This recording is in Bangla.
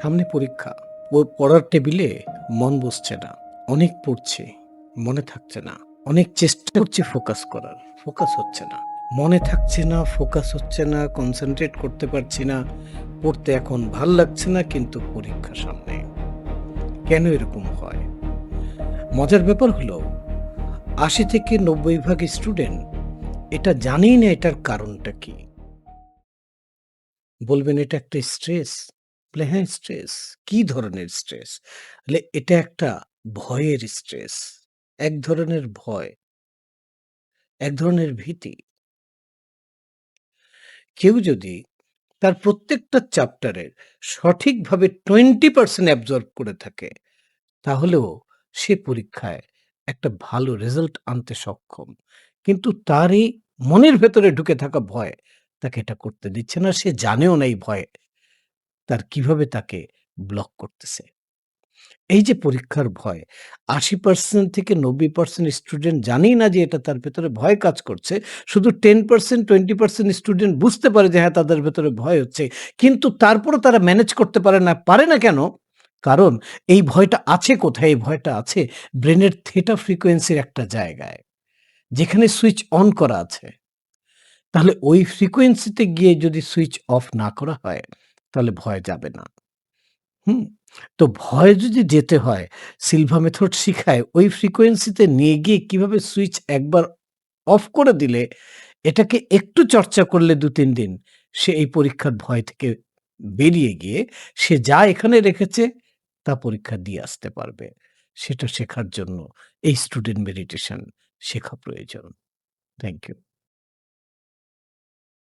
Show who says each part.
Speaker 1: সামনে পরীক্ষা। পড়ার টেবিলে মন বসছে না। অনেক পড়ছি, মনে থাকছে না। অনেক চেষ্টা করছি ফোকাস করার, ফোকাস হচ্ছে না। মনে থাকছে না, ফোকাস হচ্ছে না, কনসেনট্রেট করতে পারছি না। পড়তে এখন ভাল লাগছে না, কিন্তু পরীক্ষা সামনে। কেন এরকম হয়? মজার ব্যাপার হলো ৮০ থেকে ৯০ ভাগ স্টুডেন্ট এটা জানেই না এটার কারণটা কি। বলবেন এটা একটা স্ট্রেস? বলে হ্যাঁ স্ট্রেস। কি ধরনের স্ট্রেস? বলে এটা একটা ভয়ের স্ট্রেস। এক ধরনের ভয়, এক ধরনের ভীতি। কেউ যদি তার প্রত্যেকটা চ্যাপ্টারের সঠিকভাবে 20% অ্যাবজর্ব করে থাকে, তাহলেও সে পরীক্ষায় একটা ভালো রেজাল্ট আনতে সক্ষম। কিন্তু তার এই মনের ভেতরে ঢুকে থাকা ভয় তাকে এটা করতে দিচ্ছে না। সে জানেও না এই ভয় কিভাবে তাকে ব্লক করতেছে। এই যে পরীক্ষার ভয়, ৮০% থেকে ৯০% স্টুডেন্ট জানেই না যে এটা তার ভেতরে ভয় কাজ করছে। শুধু 10% 20% স্টুডেন্ট বুঝতে পারে যে হ্যাঁ, তাদের ভেতরে ভয় হচ্ছে। কিন্তু তারপরও তারা ম্যানেজ করতে পারে না। পারে না কেন? কারণ এই ভয়টা আছে কোথায়? এই ভয়টা আছে ব্রেনের থিটা ফ্রিকোয়েন্সির একটা জায়গায়, যেখানে সুইচ অন করা আছে। তাহলে ওই ফ্রিকোয়েন্সিতে গিয়ে যদি সুইচ অফ না করা হয়, তাহলে ভয় যাবে না। হুম? তো ভয় যদি যেতে হয়, সিলভা মেথড শিখায় ওই ফ্রিকোয়েন্সিতে নিয়ে গিয়ে কিভাবে সুইচ একবার অফ করে দিলে এটাকে একটু চর্চা করলে ২-৩ দিন সে এই পরীক্ষার ভয় থেকে বেরিয়ে গিয়ে সে যা এখানে রেখেছে তা পরীক্ষা দিয়ে আসতে পারবে। সেটা শেখার জন্য এই স্টুডেন্ট মেডিটেশন শেখা প্রয়োজন। Thank you.